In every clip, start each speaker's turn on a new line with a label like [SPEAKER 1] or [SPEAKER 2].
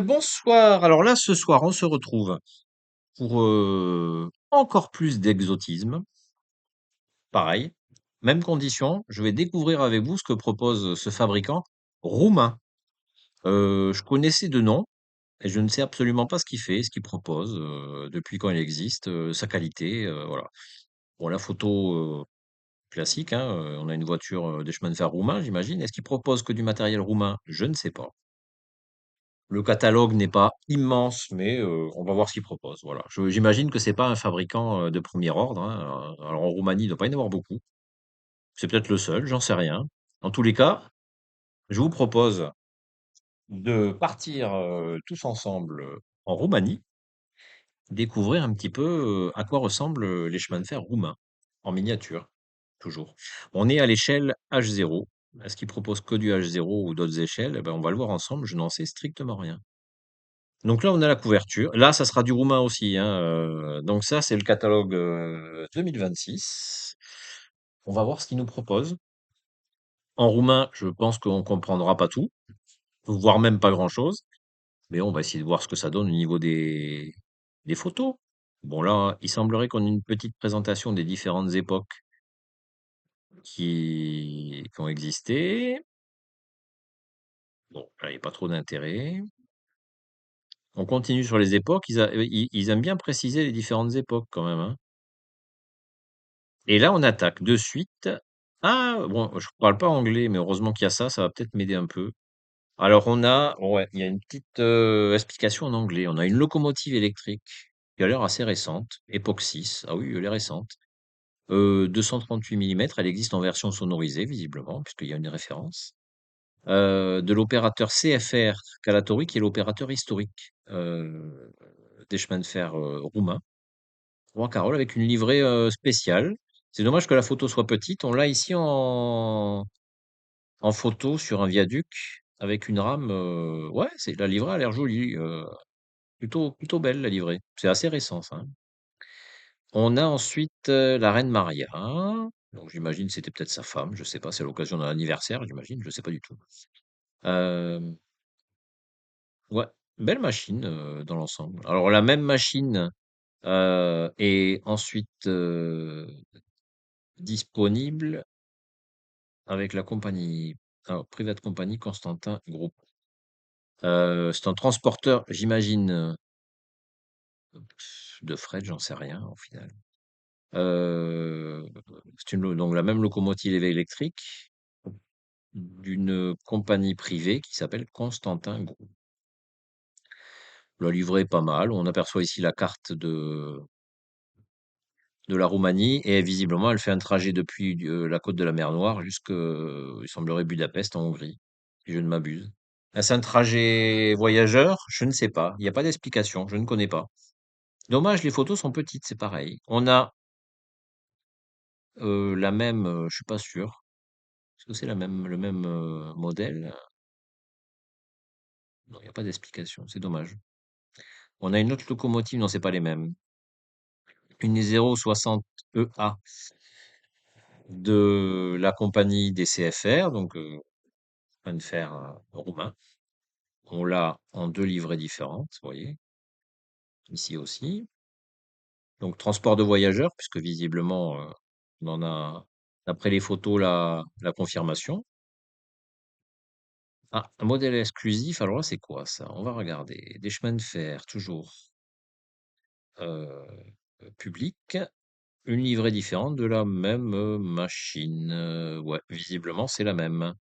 [SPEAKER 1] Bonsoir. Alors là, ce soir, on se retrouve pour encore plus d'exotisme. Pareil, même condition. Je vais découvrir avec vous ce que propose ce fabricant roumain. Je connaissais de nom et je ne sais absolument pas ce qu'il fait, ce qu'il propose, depuis quand il existe, sa qualité. Voilà. Bon, la photo classique, hein, on a une voiture des chemins de fer roumains, j'imagine. Est-ce qu'il propose que du matériel roumain? Je ne sais pas. Le catalogue n'est pas immense, mais on va voir ce qu'il propose, voilà. J'imagine que c'est pas un fabricant, de premier ordre, hein, alors en Roumanie, il doit pas y en avoir beaucoup. C'est peut-être le seul, j'en sais rien. En tous les cas, je vous propose de partir, tous ensemble, en Roumanie, découvrir un petit peu, à quoi ressemblent, les chemins de fer roumains, en miniature, toujours. On est à l'échelle H0. Est-ce qu'ils proposent que du H0 ou d'autres échelles? Eh ben, on va le voir ensemble, je n'en sais strictement rien. Donc là, on a la couverture. Là, ça sera du roumain aussi, hein, donc ça, c'est le catalogue, 2026. On va voir ce qu'ils nous proposent. En roumain, je pense qu'on comprendra pas tout, voire même pas grand-chose, mais on va essayer de voir ce que ça donne au niveau des photos. Bon là, il semblerait qu'on ait une petite présentation des différentes époques qui ont existé. Bon, là, il y a pas trop d'intérêt. On continue sur les époques. Ils aiment bien préciser les différentes époques quand même, hein. Et là, on attaque de suite. Ah, bon, je parle pas anglais, mais heureusement qu'il y a ça, ça va peut-être m'aider un peu. Alors, ouais, il y a une petite explication en anglais. On a une locomotive électrique qui a l'air assez récente, époque 6. Ah oui, elle est récente. 238 mm, elle existe en version sonorisée, visiblement, puisqu'il y a une référence. De l'opérateur CFR Calatori, qui est l'opérateur historique des chemins de fer roumains. Rouen Carole avec une livrée spéciale. C'est dommage que la photo soit petite. On l'a ici en photo sur un viaduc avec une rame. Ouais, la livrée a l'air jolie. Plutôt belle la livrée. C'est assez récent ça, hein. On a ensuite la reine Maria. Donc j'imagine c'était peut-être sa femme. Je sais pas. C'est l'occasion d'un anniversaire, j'imagine. Je sais pas du tout. Euh, ouais, belle machine dans l'ensemble. Alors la même machine est ensuite disponible avec la compagnie, alors, Private Company Constantin Group. C'est un transporteur, j'imagine, de fret, j'en sais rien au final. Donc la même locomotive électrique d'une compagnie privée qui s'appelle Constantin Group. La livrée est pas mal. On aperçoit ici la carte de la Roumanie et visiblement elle fait un trajet depuis la côte de la mer Noire jusqu'à, il semblerait, Budapest en Hongrie, si je ne m'abuse. Est-ce un trajet voyageur? Je ne sais pas. Il n'y a pas d'explication. Je ne connais pas. Dommage, les photos sont petites, c'est pareil. On a la même, je suis pas sûr. Est-ce que c'est le même modèle? Non, il n'y a pas d'explication. C'est dommage. On a une autre locomotive, non, c'est pas les mêmes. Une 060 EA de la compagnie des CFR, donc chemin de fer roumain. On l'a en deux livrées différentes, vous voyez, ici aussi. Donc transport de voyageurs, puisque visiblement, on en a, d'après les photos, la confirmation. Ah, un modèle exclusif, alors là, c'est quoi ça? On va regarder. Des chemins de fer, toujours euh, publics. Une livrée différente de la même machine. Ouais, visiblement, c'est la même.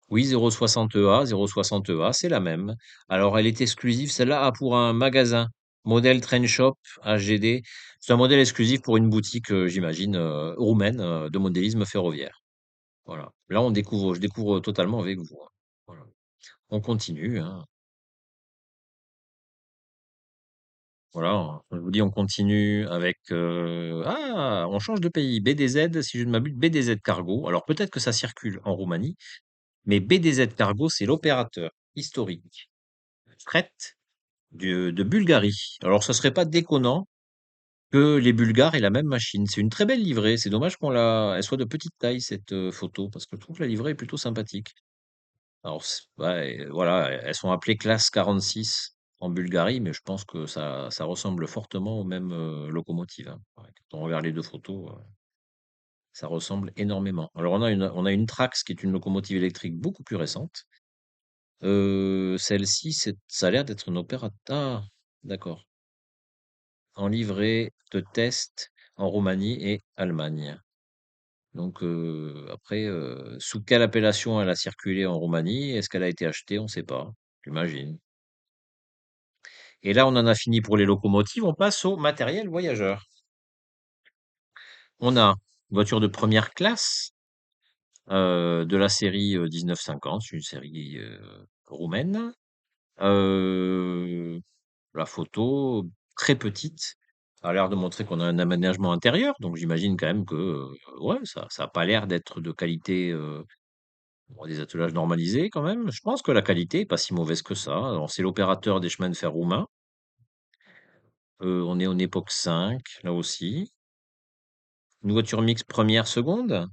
[SPEAKER 1] Oui, 060 EA, 060 EA, c'est la même. Alors, elle est exclusive, celle-là, pour un magasin. Modèle Train Shop HGD. C'est un modèle exclusif pour une boutique, j'imagine, roumaine, de modélisme ferroviaire. Voilà. Là, je découvre totalement avec vous, hein. Voilà. On continue, hein. Voilà. Je vous dis, on continue avec, ah, on change de pays. BDZ, si je ne m'abuse, BDZ Cargo. Alors, peut-être que ça circule en Roumanie, mais BDZ Cargo, c'est l'opérateur historique fret de Bulgarie. Alors, ce serait pas déconnant que les Bulgares aient la même machine. C'est une très belle livrée. C'est dommage elle soit de petite taille, cette photo, parce que je trouve que la livrée est plutôt sympathique. Alors, ouais, voilà, elles sont appelées classe 46. en Bulgarie, mais je pense que ça ressemble fortement aux mêmes locomotives, hein. Ouais, quand on regarde les deux photos, ça ressemble énormément. Alors on a une Trax qui est une locomotive électrique beaucoup plus récente. Celle-ci, ça a l'air d'être une opéra. Ah, d'accord. En livret de test en Roumanie et Allemagne. Donc après, sous quelle appellation elle a circulé en Roumanie? Est-ce qu'elle a été achetée? On ne sait pas, j'imagine. Et là, on en a fini pour les locomotives, on passe au matériel voyageur. On a une voiture de première classe de la série 1950, c'est une série roumaine. Euh, la photo, très petite, a l'air de montrer qu'on a un aménagement intérieur, donc j'imagine quand même que ouais, ça a pas l'air d'être de qualité, bon, des attelages normalisés quand même. Je pense que la qualité est pas si mauvaise que ça. Alors c'est l'opérateur des chemins de fer roumains. On est en époque 5, là aussi. Une voiture mixte première, seconde.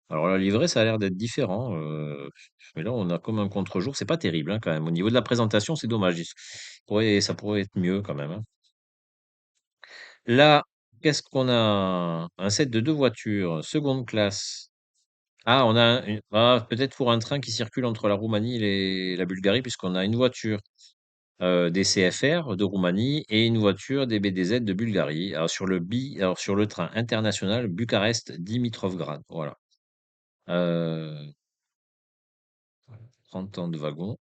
[SPEAKER 1] Alors la livrée, ça a l'air d'être différent. Mais là, on a comme un contre-jour. C'est pas terrible hein, quand même. Au niveau de la présentation, c'est dommage. Ça pourrait être mieux quand même, hein. Là, qu'est-ce qu'on a? Un set de deux voitures, seconde classe. Ah, peut-être pour un train qui circule entre la Roumanie et la Bulgarie, puisqu'on a une voiture des CFR de Roumanie et une voiture des BDZ de Bulgarie. Alors sur le train international Bucarest-Dimitrovgrad. Voilà. Euh, 30 ans de wagon.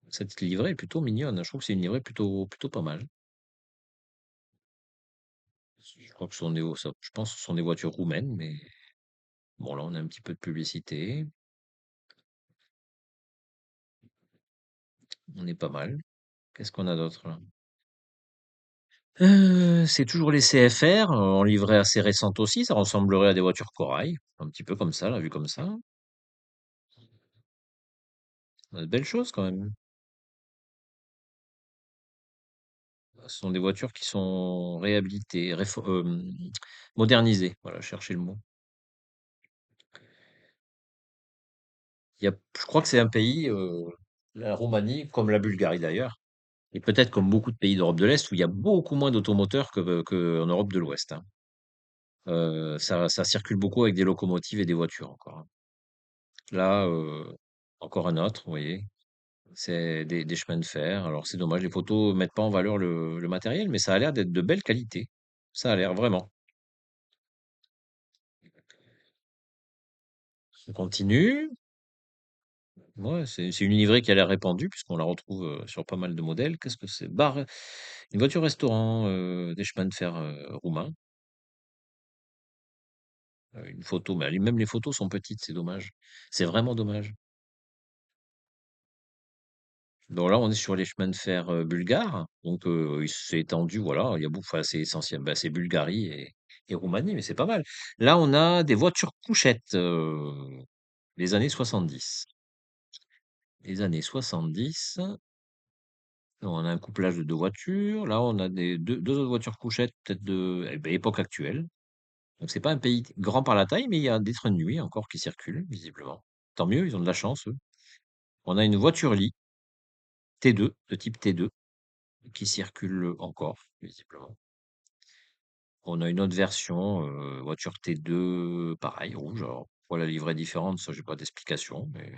[SPEAKER 1] Cette livrée est plutôt mignonne. Je trouve que c'est une livrée plutôt pas mal. Je crois que je pense que ce sont des voitures roumaines, mais bon, là, on a un petit peu de publicité. On est pas mal. Qu'est-ce qu'on a d'autre là? C'est toujours les CFR, en livrée assez récente aussi. Ça ressemblerait à des voitures corail. Un petit peu comme ça, là, vu comme ça. On a de belles choses quand même. Ce sont des voitures qui sont réhabilitées, modernisées. Voilà, chercher le mot. Je crois que c'est un pays, la Roumanie, comme la Bulgarie d'ailleurs, et peut-être comme beaucoup de pays d'Europe de l'Est, où il y a beaucoup moins d'automoteurs qu'en Europe de l'Ouest, hein. Ça circule beaucoup avec des locomotives et des voitures encore, hein. Là, encore un autre, vous voyez, c'est des chemins de fer. Alors c'est dommage, les photos mettent pas en valeur le matériel, mais ça a l'air d'être de belle qualité. Ça a l'air vraiment. On continue. Ouais, c'est une livrée qui a l'air répandue puisqu'on la retrouve sur pas mal de modèles. Qu'est-ce que c'est? Une voiture restaurant des chemins de fer roumains. Une photo, mais même les photos sont petites, c'est dommage. C'est vraiment dommage. Donc là, on est sur les chemins de fer bulgares. Donc il s'est étendu, voilà. Il y a beaucoup, enfin, c'est essentiel. Bah, c'est Bulgarie et Roumanie, mais c'est pas mal. Là, on a des voitures couchettes, les années 70. Les années 70. On a un couplage de deux voitures. Là, on a deux autres voitures couchettes, peut-être de époque actuelle. Donc, c'est pas un pays grand par la taille, mais il y a des trains de nuit encore qui circulent, visiblement. Tant mieux, ils ont de la chance, eux. On a une voiture lit T2, de type T2, qui circule encore, visiblement. On a une autre version, voiture T2, pareil, rouge. Alors, pourquoi la livrée est différente, ça, j'ai pas d'explication, mais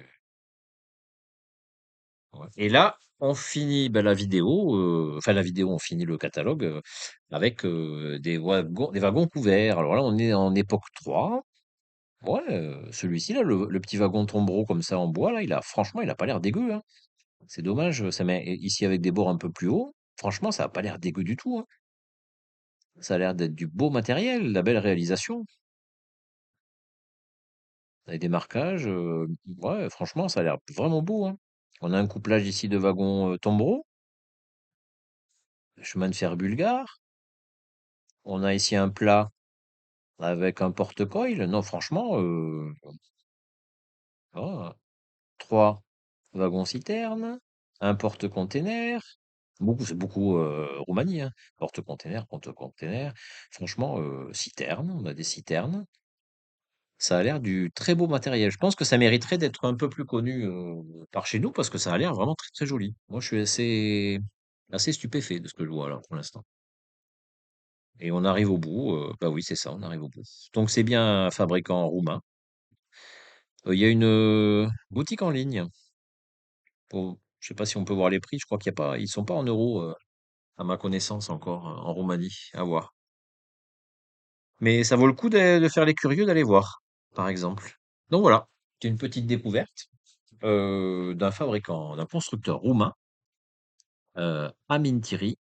[SPEAKER 1] ouais. Et là, on finit la vidéo, enfin la vidéo, on finit le catalogue avec des wagons couverts. Alors là, on est en époque 3. Ouais, celui-ci là, le petit wagon tombereau comme ça en bois là, franchement, il a pas l'air dégueu, hein. C'est dommage, ça met ici avec des bords un peu plus hauts. Franchement, ça a pas l'air dégueu du tout, hein. Ça a l'air d'être du beau matériel, la belle réalisation. Avec des marquages, ouais, franchement, ça a l'air vraiment beau, hein. On a un couplage ici de wagons tombereau, chemin de fer bulgare. On a ici un plat avec un porte-coil. Non, franchement, ah, 3 wagons-citernes, un porte-container. C'est beaucoup Roumanie, hein. Porte-container, porte-container. Franchement, citernes, on a des citernes. Ça a l'air du très beau matériel. Je pense que ça mériterait d'être un peu plus connu, par chez nous parce que ça a l'air vraiment très, très joli. Moi, je suis assez stupéfait de ce que je vois là, pour l'instant. Et on arrive au bout, bah oui, c'est ça, on arrive au bout. Donc c'est bien un fabricant roumain. Il y a une, boutique en ligne pour je sais pas si on peut voir les prix, je crois qu'il y a pas ils sont pas en euros, à ma connaissance encore, en Roumanie, à voir. Mais ça vaut le coup de faire les curieux d'aller voir, par exemple. Donc voilà, c'est une petite découverte, d'un fabricant, d'un constructeur roumain, Amintiri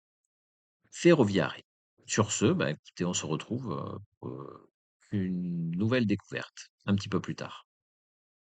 [SPEAKER 1] Ferroviare. Sur ce, bah, écoutez, on se retrouve, pour, une nouvelle découverte un petit peu plus tard.